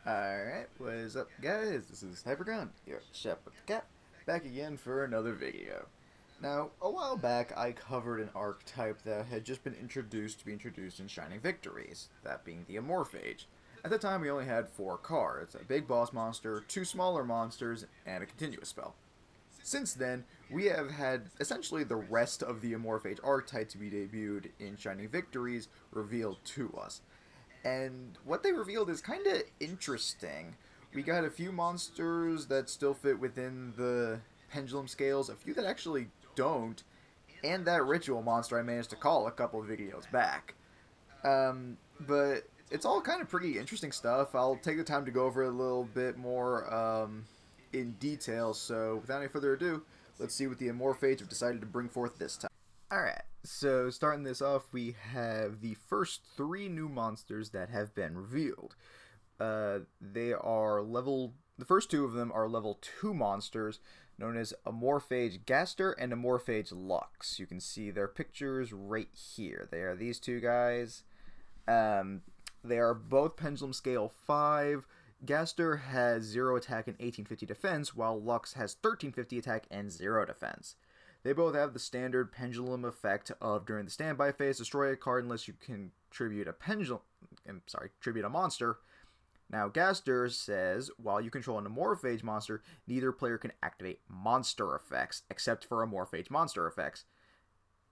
Alright, what is up guys? This is Hypergon, your chef with the cat, back again for another video. Now, a while back I covered an archetype that had just been introduced in Shining Victories, that being the Amorphage. At the time we only had 4 cards, a big boss monster, 2 smaller monsters, and a continuous spell. Since then, we have had essentially the rest of the Amorphage archetype to be debuted in Shining Victories revealed to us. And what they revealed is kind of interesting. We got a few monsters that still fit within the pendulum scales, a few that actually don't, and that ritual monster I managed to call a couple of videos back. But it's all kind of pretty interesting stuff. I'll take the time to go over it a little bit more in detail, so without any further ado, let's see what the Amorphage have decided to bring forth this time. Alright, so starting this off, we have the first 3 new monsters that have been revealed. They are the first 2 of them are level 2 monsters, known as Amorphage Gaster and Amorphage Lux. You can see their pictures right here. They are these 2 guys. They are both Pendulum Scale 5. Gaster has 0 attack and 1850 defense, while Lux has 1350 attack and 0 defense. They both have the standard pendulum effect of during the standby phase, destroy a card unless you can tribute a monster. Now, Gaster says, while you control an Amorphage monster, neither player can activate monster effects, except for Amorphage monster effects.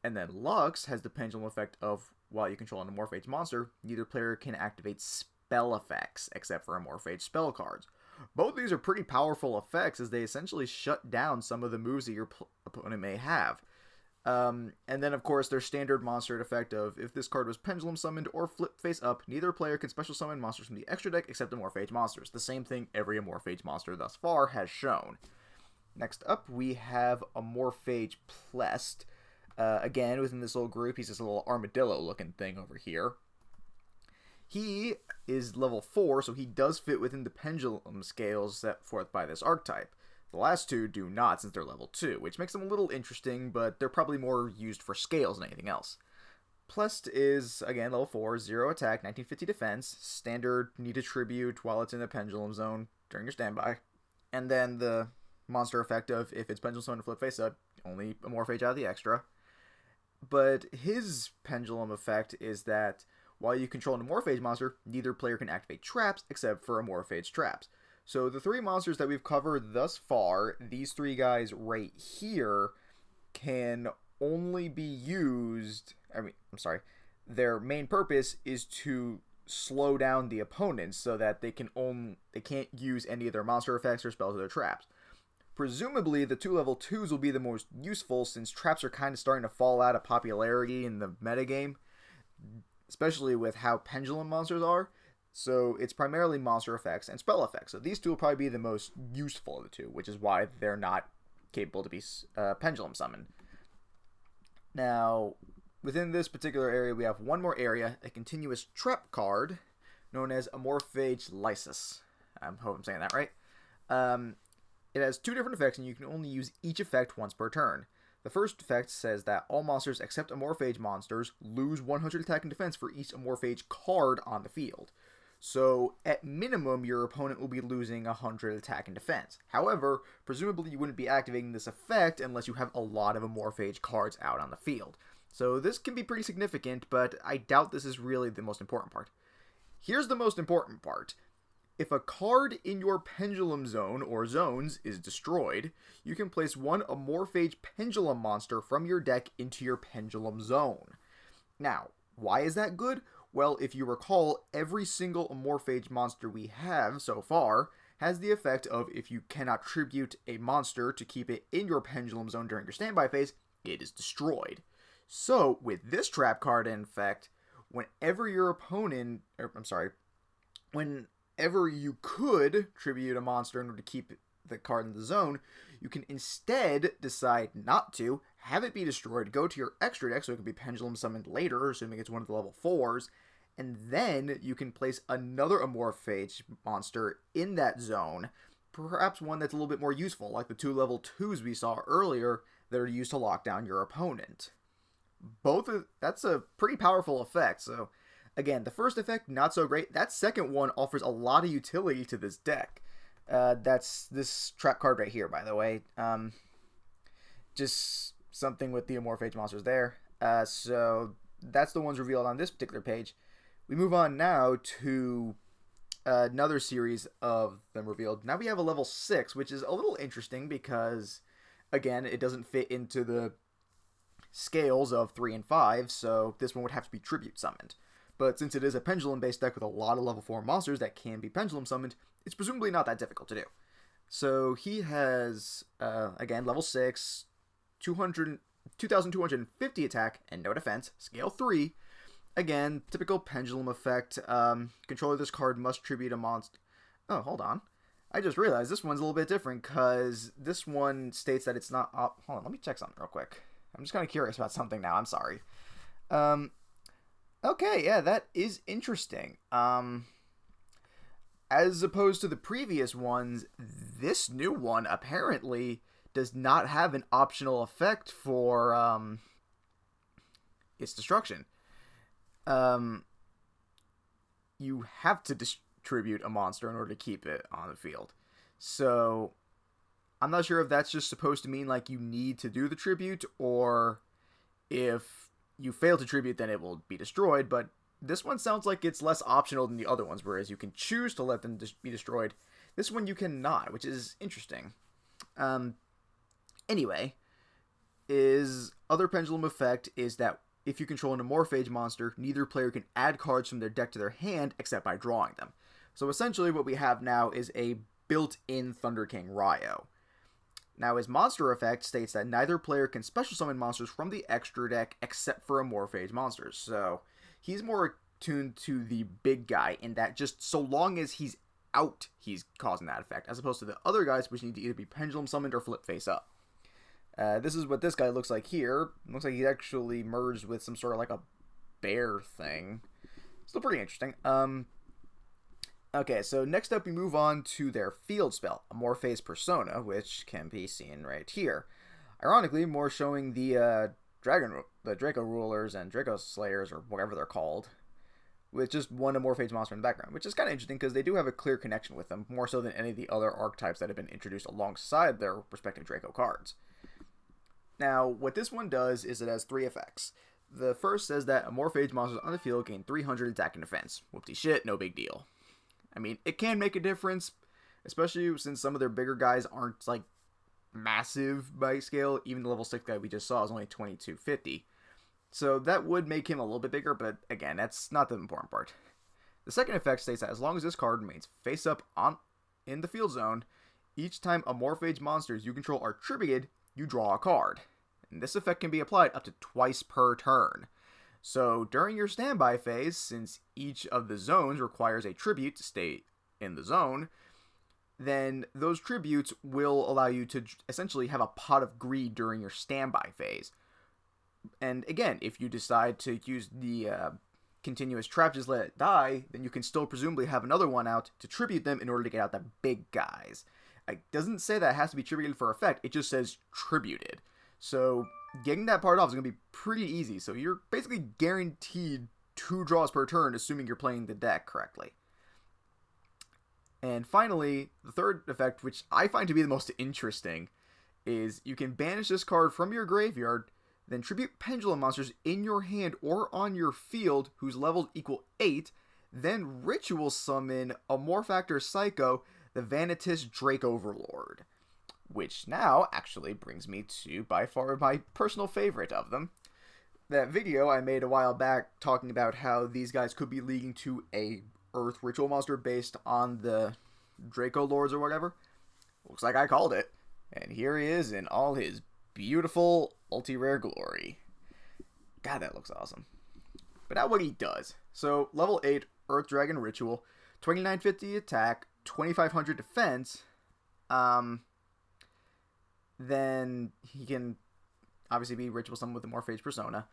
And then Lux has the pendulum effect of, while you control an Amorphage monster, neither player can activate spell effects, except for Amorphage spell cards. Both of these are pretty powerful effects, as they essentially shut down some of the moves that your opponent may have. And then, of course, their standard monster effect of, if this card was pendulum summoned or flip face up, neither player can special summon monsters from the extra deck except Amorphage monsters. The same thing every Amorphage monster thus far has shown. Next up, we have Amorphage Plest. Again, within this little group, he's this little armadillo-looking thing over here. He is level 4, so he does fit within the pendulum scales set forth by this archetype. The last 2 do not, since they're level 2, which makes them a little interesting, but they're probably more used for scales than anything else. Plest is, again, level 4, 0 attack, 1950 defense, standard need to tribute while it's in the pendulum zone during your standby, and then the monster effect of, if it's pendulum zone to flip face up, only Amorphage out of the extra. But his pendulum effect is that, while you control an Amorphage monster, neither player can activate traps except for Amorphage traps. So the 3 monsters that we've covered thus far, these 3 guys right here, can only be used... their main purpose is to slow down the opponents so that they can't use any of their monster effects or spells or their traps. Presumably, the 2 level 2s will be the most useful, since traps are kind of starting to fall out of popularity in the metagame, especially with how pendulum monsters are. So it's primarily monster effects and spell effects. So these 2 will probably be the most useful of the 2, which is why they're not capable to be pendulum summoned. Now, within this particular area, we have one more area, a continuous trap card, known as Amorphage Lysis. I hope I'm saying that right. It has 2 different effects, and you can only use each effect once per turn. The first effect says that all monsters except Amorphage monsters lose 100 attack and defense for each Amorphage card on the field. So, at minimum, your opponent will be losing 100 attack and defense. However, presumably you wouldn't be activating this effect unless you have a lot of Amorphage cards out on the field. So this can be pretty significant, but I doubt this is really the most important part. Here's the most important part. If a card in your pendulum zone, or zones, is destroyed, you can place 1 Amorphage pendulum monster from your deck into your pendulum zone. Now, why is that good? Well, if you recall, every single Amorphage monster we have so far has the effect of, if you cannot tribute a monster to keep it in your pendulum zone during your standby phase, it is destroyed. So, with this trap card in effect, whenever you could tribute a monster in order to keep the card in the zone, you can instead decide not to, have it be destroyed, go to your extra deck so it can be pendulum summoned later, assuming it's one of the level 4s, and then you can place another Amorphage monster in that zone, perhaps one that's a little bit more useful, like the 2 level 2s we saw earlier that are used to lock down your opponent. That's a pretty powerful effect. So, again, the first effect, not so great. That second one offers a lot of utility to this deck. That's this trap card right here, by the way. Just something with the Amorphage monsters there. So that's the ones revealed on this particular page. We move on now to another series of them revealed. Now we have a level 6, which is a little interesting because, again, it doesn't fit into the scales of 3 and 5, so this one would have to be tribute summoned. But since it is a pendulum based deck with a lot of level 4 monsters that can be pendulum summoned, it's presumably not that difficult to do. So he has, again, level 6, 2,250 attack and no defense, scale 3. Again, typical pendulum effect. Controller of this card must tribute a monster. Oh, hold on. I just realized this one's a little bit different because this one states that it's not. Hold on, let me check something real quick. I'm just kind of curious about something now. I'm sorry. Okay, yeah, that is interesting. As opposed to the previous ones, this new one apparently does not have an optional effect for its destruction. You have to distribute a monster in order to keep it on the field. So I'm not sure if that's just supposed to mean like you need to do the tribute, or if you fail to tribute then it will be destroyed, but this one sounds like it's less optional than the other ones, whereas you can choose to let them be destroyed. This one you cannot, which is interesting. Anyway, other pendulum effect is that if you control an Amorphage monster, neither player can add cards from their deck to their hand except by drawing them. So essentially what we have now is a built-in Thunder King Ryo. Now his monster effect states that neither player can special summon monsters from the extra deck except for Amorphage monsters. So he's more attuned to the big guy in that just so long as he's out, he's causing that effect, as opposed to the other guys which need to either be pendulum summoned or flip face up. This is what this guy looks like here. Looks like he's actually merged with some sort of like a bear thing. Still pretty interesting. Okay, so next up we move on to their field spell, Amorphage Persona, which can be seen right here. Ironically, more showing the Draco Rulers and Draco Slayers, or whatever they're called, with just one Amorphage monster in the background, which is kind of interesting because they do have a clear connection with them, more so than any of the other archetypes that have been introduced alongside their respective Draco cards. Now, what this one does is it has 3 effects. The first says that Amorphage monsters on the field gain 300 attack and defense. Whoopty shit, no big deal. I mean, it can make a difference, especially since some of their bigger guys aren't, like, massive by scale. Even the level 6 guy we just saw is only 2250. So that would make him a little bit bigger, but again, that's not the important part. The second effect states that as long as this card remains face up in the field zone, each time Amorphage monsters you control are tributed, you draw a card. And this effect can be applied up to twice per turn. So during your standby phase, since each of the zones requires a tribute to stay in the zone, then those tributes will allow you to essentially have a pot of greed during your standby phase. And again, if you decide to use the continuous trap, just let it die, then you can still presumably have another one out to tribute them in order to get out the big guys. It doesn't say that it has to be tributed for effect, it just says tributed. So getting that part off is going to be pretty easy, so you're basically guaranteed 2 draws per turn, assuming you're playing the deck correctly. And finally, the third effect, which I find to be the most interesting, is you can banish this card from your graveyard, then tribute pendulum monsters in your hand or on your field whose levels equal 8, then ritual summon a Morphactor Psycho, the Vanitas Drake Overlord. Which now actually brings me to by far my personal favorite of them. That video I made a while back talking about how these guys could be leading to a Earth ritual monster based on the Draco Lords or whatever. Looks like I called it. And here he is in all his beautiful ulti-rare glory. God, that looks awesome. But now what he does. So, level 8 Earth Dragon Ritual, 2950 attack, 2500 defense. Then he can obviously be ritual summoned with the Amorphage Persona.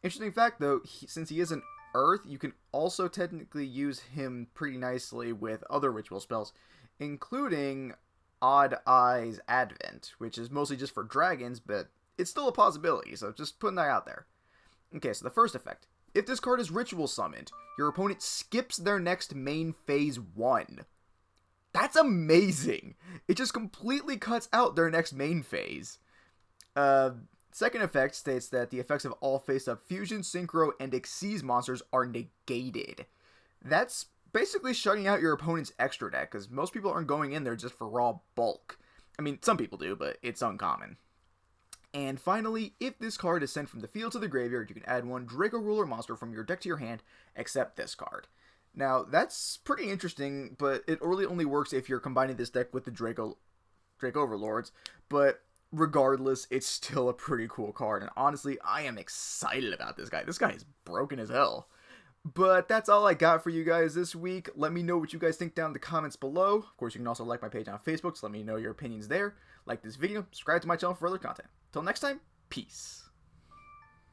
Interesting fact though, since he is an Earth, you can also technically use him pretty nicely with other ritual spells, including Odd Eyes Advent, which is mostly just for dragons, but it's still a possibility, so just putting that out there. Okay, so the first effect. If this card is ritual summoned, your opponent skips their next main phase 1. That's amazing! It just completely cuts out their next main phase. Second effect states that the effects of all face-up fusion, synchro, and Xyz monsters are negated. That's basically shutting out your opponent's extra deck, because most people aren't going in there just for raw bulk. I mean, some people do, but it's uncommon. And finally, if this card is sent from the field to the graveyard, you can add one Draco Ruler monster from your deck to your hand, except this card. Now, that's pretty interesting, but it really only works if you're combining this deck with the Draco Overlords, but regardless, it's still a pretty cool card, and honestly, I am excited about this guy. This guy is broken as hell. But that's all I got for you guys this week. Let me know what you guys think down in the comments below. Of course, you can also like my page on Facebook, so let me know your opinions there. Like this video, subscribe to my channel for further content. Till next time, peace.